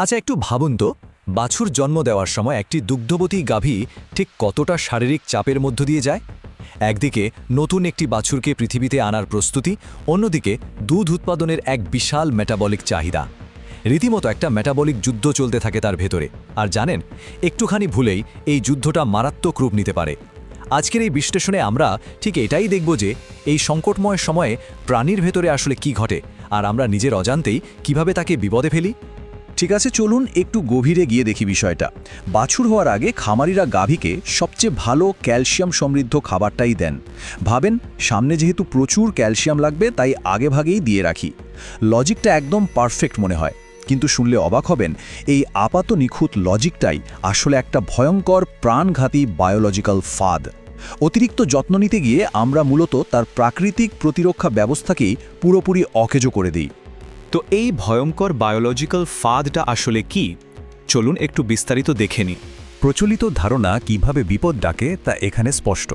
আচ্ছা, একটু ভাবুন তো, বাছুর জন্ম দেওয়ার সময় একটি দুগ্ধবতী গাভী ঠিক কতটা শারীরিক চাপের মধ্য দিয়ে যায়। একদিকে নতুন একটি বাছুরকে পৃথিবীতে আনার প্রস্তুতি, অন্যদিকে দুধ উৎপাদনের এক বিশাল মেটাবলিক চাহিদা। রীতিমতো একটা মেটাবলিক যুদ্ধ চলতে থাকে তার ভেতরে। আর জানেন, একটুখানি ভুলেই এই যুদ্ধটা মারাত্মক রূপ নিতে পারে। আজকের এই বিশ্লেষণে আমরা ঠিক এটাই দেখব যে এই সংকটময় সময়ে প্রাণীর ভেতরে আসলে কি ঘটে, আর আমরা নিজের অজান্তেই কিভাবে তাকে বিপদে ফেলি। ঠিক আছে, চলুন একটু গভীরে গিয়ে দেখি বিষয়টা। বাছুর হওয়ার আগে খামারিরা গাভীকে সবচেয়ে ভালো ক্যালসিয়াম সমৃদ্ধ খাবারটাই দেন। ভাবেন, সামনে যেহেতু প্রচুর ক্যালসিয়াম লাগবে, তাই আগেভাগেই দিয়ে রাখি। লজিকটা একদম পারফেক্ট মনে হয়, কিন্তু শুনলে অবাক হবেন, এই আপাত নিখুঁত লজিকটাই আসলে একটা ভয়ঙ্কর প্রাণঘাতী বায়োলজিক্যাল ফাঁদ। অতিরিক্ত যত্ন নিতে গিয়ে আমরা মূলত তার প্রাকৃতিক প্রতিরক্ষা ব্যবস্থাকেই পুরোপুরি অকেজো করে দিই। তো এই ভয়ঙ্কর বায়োলজিক্যাল ফাঁদটা আসলে কি? চলুন একটু বিস্তারিত দেখে নিই। প্রচলিত ধারণা কিভাবে বিপদ ডাকে তা এখানে স্পষ্ট।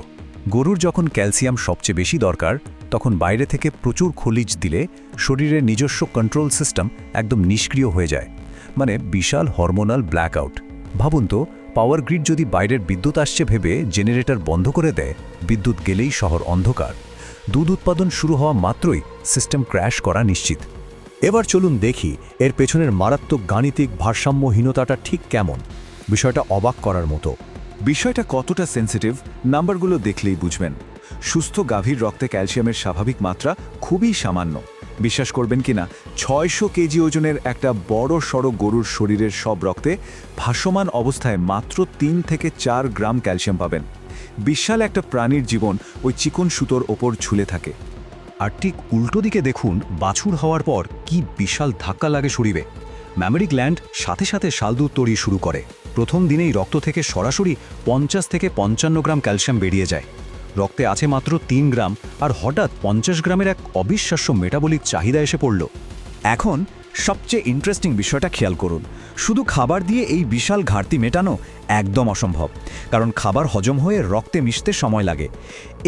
গরুর যখন ক্যালসিয়াম সবচেয়ে বেশি দরকার, তখন বাইরে থেকে প্রচুর খনিজ দিলে শরীরের নিজস্ব কন্ট্রোল সিস্টেম একদম নিষ্ক্রিয় হয়ে যায়, মানে বিশাল হরমোনাল ব্ল্যাকআউট। ভাবুন তো, পাওয়ার গ্রিড যদি বাইরের বিদ্যুৎ আসছে ভেবে জেনারেটর বন্ধ করে দেয়, বিদ্যুৎ গেলেই শহর অন্ধকার। দুধ উৎপাদন শুরু হওয়া মাত্রই সিস্টেম ক্র্যাশ করা নিশ্চিত। এবার চলুন দেখি এর পেছনের মারাত্মক গাণিতিক ভারসাম্যহীনতাটা ঠিক কেমন। বিষয়টা অবাক করার মতো। বিষয়টা কতটা সেন্সিটিভ নাম্বারগুলো দেখলেই বুঝবেন। সুস্থ গাভীর রক্তে ক্যালসিয়ামের স্বাভাবিক মাত্রা খুবই সামান্য। বিশ্বাস করবেন কিনা, 600 কেজি ওজনের একটা বড় সড়ো গরুর শরীরের সব রক্তে ভাসমান অবস্থায় মাত্র 3 থেকে 4 গ্রাম ক্যালসিয়াম পাবেন। বিশাল একটা প্রাণীর জীবন ওই চিকন সুতোর ওপর ঝুলে থাকে। আর ঠিক উল্টো দিকে দেখুন, বাছুর হওয়ার পর কি বিশাল ধাক্কা লাগে শরীরে। ম্যামেরি গ্ল্যান্ড সাথে সাথে শালদুধ তৈরি শুরু করে। প্রথম দিনেই রক্ত থেকে সরাসরি 50 থেকে 55 গ্রাম ক্যালসিয়াম বেরিয়ে যায়। রক্তে আছে মাত্র 3 গ্রাম, আর হঠাৎ 50 গ্রামের এক অবিশ্বাস্য মেটাবলিক চাহিদা এসে পড়ল। এখন সবচেয়ে ইন্টারেস্টিং বিষয়টা খেয়াল করুন। শুধু খাবার দিয়ে এই বিশাল ঘাটতি মেটানো একদম অসম্ভব, কারণ খাবার হজম হয়ে রক্তে মিশতে সময় লাগে।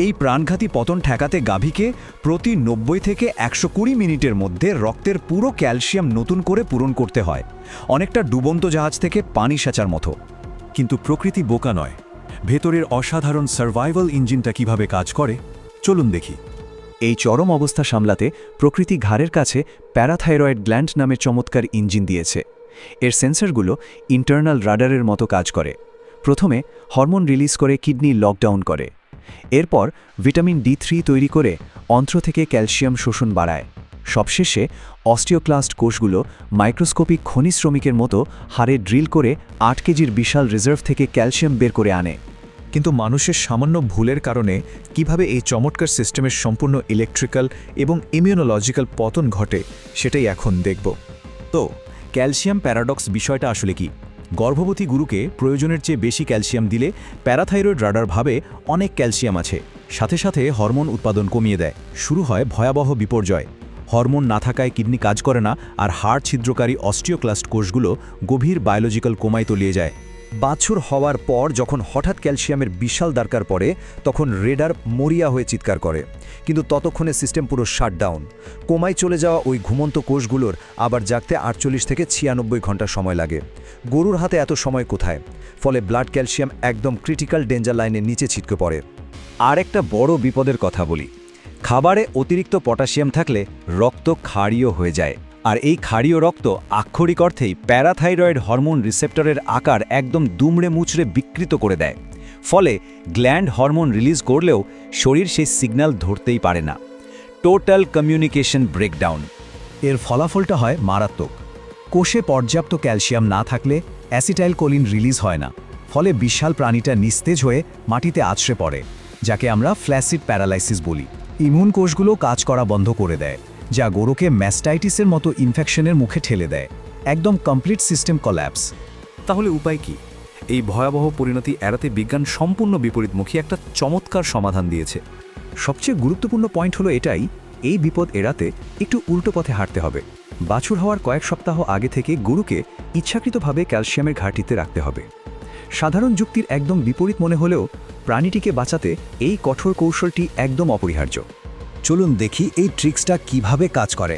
এই প্রাণঘাতী পতন ঠেকাতে গাভীকে প্রতি 90 থেকে 120 মিনিটের মধ্যে রক্তের পুরো ক্যালসিয়াম নতুন করে পূরণ করতে হয়, অনেকটা ডুবন্ত জাহাজ থেকে পানি সেচার মতো। কিন্তু প্রকৃতি বোকা নয়। ভেতরের অসাধারণ সার্ভাইভাল ইঞ্জিনটা কিভাবে কাজ করে, চলুন দেখি। এই চরম অবস্থা সামলাতে প্রকৃতি ঘাড়ের কাছে প্যারাথাইরয়েড গ্ল্যান্ড নামে চমৎকার ইঞ্জিন দিয়েছে। এর সেন্সরগুলো ইন্টারনাল রাডারের মতো কাজ করে। প্রথমে হরমোন রিলিজ করে কিডনি লকডাউন করে, এরপর ভিটামিন D3 তৈরি করে অন্ত্র থেকে ক্যালসিয়াম শোষণ বাড়ায়। সবশেষে অস্টিওক্লাস্ট কোষগুলো মাইক্রোস্কোপিক খনি শ্রমিকের মতো হাড়ে ড্রিল করে 8 কেজির বিশাল রিজার্ভ থেকে ক্যালসিয়াম বের করে আনে। কিন্তু মানুষের সামান্য ভুলের কারণে কিভাবে এই চমৎকার সিস্টেমের সম্পূর্ণ ইলেকট্রিক্যাল এবং ইমিউনোলজিক্যাল পতন ঘটে, সেটাই এখন দেখব। তো ক্যালসিয়াম প্যারাডক্স বিষয়টা আসলে কি? গর্ভবতী গরুকে প্রয়োজনের চেয়ে বেশি ক্যালসিয়াম দিলে প্যারাথাইরয়েড রাডার ভাবে অনেক ক্যালসিয়াম আছে, সাথে সাথে হরমোন উৎপাদন কমিয়ে দেয়। শুরু হয় ভয়াবহ বিপর্যয়। হরমোন না থাকায় কিডনি কাজ করে না, আর হাড় ছিদ্রকারী অস্টিওক্লাস্ট কোষগুলো গভীর বায়োলজিক্যাল কোমায় তলিয়ে যায়। বাছুর হওয়ার পর যখন হঠাৎ ক্যালসিয়ামের বিশাল দরকার পড়ে, তখন রেডার মরিয়া হয়ে চিৎকার করে, কিন্তু ততক্ষণে সিস্টেম পুরো শাটডাউন। কোমায় চলে যাওয়া ওই ঘুমন্ত কোষগুলোর আবার জাগতে 48 থেকে 96 ঘন্টা সময় লাগে। গরুর হাতে এত সময় কোথায়? ফলে ব্লাড ক্যালসিয়াম একদম ক্রিটিক্যাল ডেঞ্জার লাইনের নিচে ছিটকে পড়ে। আর একটা বড় বিপদের কথা বলি, খাবারে অতিরিক্ত পটাশিয়াম থাকলে রক্ত ক্ষারীয় হয়ে যায়, আর এই ক্ষারীয় রক্ত আক্ষরিক অর্থেই প্যারাথাইরয়েড হরমোন রিসেপ্টরের আকার একদম দুমড়ে মুচড়ে বিকৃত করে দেয়। ফলে গ্ল্যান্ড হরমোন রিলিজ করলেও শরীর সেই সিগন্যাল ধরতেই পারে না। Total communication breakdown. এর ফলাফলটা হয় মারাত্মক। কোষে পর্যাপ্ত ক্যালসিয়াম না থাকলে অ্যাসিটাইলকোলিন রিলিজ হয় না, ফলে বিশাল প্রাণীটা নিস্তেজ হয়ে মাটিতে আছড়ে পড়ে, যাকে আমরা ফ্ল্যাসিড প্যারালাইসিস বলি। ইমিউন কোষগুলো কাজ করা বন্ধ করে দেয়, যা গরুকে ম্যাস্টাইটিসের মতো ইনফেকশনের মুখে ঠেলে দেয়। একদম কমপ্লিট সিস্টেম কল্যাপস। তাহলে উপায় কি? এই ভয়াবহ পরিণতি এড়াতে বিজ্ঞান সম্পূর্ণ বিপরীতমুখী একটা চমৎকার সমাধান দিয়েছে। সবচেয়ে গুরুত্বপূর্ণ পয়েন্ট হলো এটাই, এই বিপদ এড়াতে একটু উল্টো পথে হাঁটতে হবে। বাছুর হওয়ার কয়েক সপ্তাহ আগে থেকে গরুকে ইচ্ছাকৃতভাবে ক্যালসিয়ামের ঘাটতিতে রাখতে হবে। সাধারণ যুক্তির একদম বিপরীত মনে হলেও প্রাণীটিকে বাঁচাতে এই কঠোর কৌশলটি একদম অপরিহার্য। চলুন দেখি এই ট্রিক্সটা কিভাবে কাজ করে।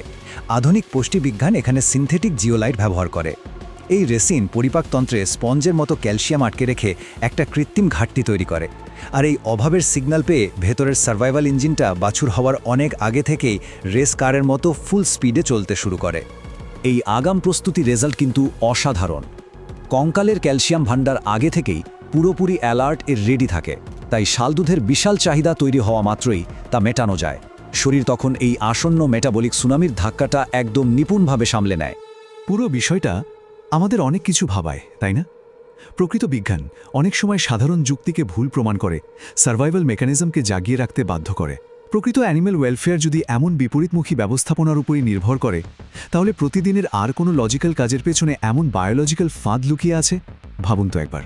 আধুনিক পুষ্টিবিজ্ঞান এখানে সিনথেটিক জিওলাইট ব্যবহার করে। এই রেসিন পরিপাকতন্ত্রে স্পঞ্জের মতো ক্যালসিয়াম আটকে রেখে একটা কৃত্রিম ঘাটতি তৈরি করে আর এই অভাবের সিগন্যাল পেয়ে ভেতরের সার্ভাইভাল ইঞ্জিনটা বাছুর হওয়ার অনেক আগে থেকেই রেস কারের মতো ফুল স্পিডে চলতে শুরু করে। এই আগাম প্রস্তুতি রেজাল্ট কিন্তু অসাধারণ। কঙ্কালের ক্যালসিয়াম ভাণ্ডার আগে থেকেই পুরোপুরি অ্যালার্ট এর রেডি থাকে, তাই শালদুধের বিশাল চাহিদা তৈরি হওয়া মাত্রই তা মেটানো যায়। শরীর তখন এই আসন্ন মেটাবলিক সুনামির ধাক্কাটা একদম নিপুণভাবে সামলে নেয়। পুরো বিষয়টা আমাদের অনেক কিছু ভাবায়, তাই না? প্রকৃত বিজ্ঞান অনেক সময় সাধারণ যুক্তিকে ভুল প্রমাণ করে, সার্ভাইভাল মেকানিজমকে জাগিয়ে রাখতে বাধ্য করে। প্রকৃত অ্যানিম্যাল ওয়েলফেয়ার যদি এমন বিপরীতমুখী ব্যবস্থাপনার উপরই নির্ভর করে, তাহলে প্রতিদিনের আর কোনো লজিক্যাল কাজের পেছনে এমন বায়োলজিক্যাল ফাঁদ লুকিয়ে আছে? ভাবুন তো একবার।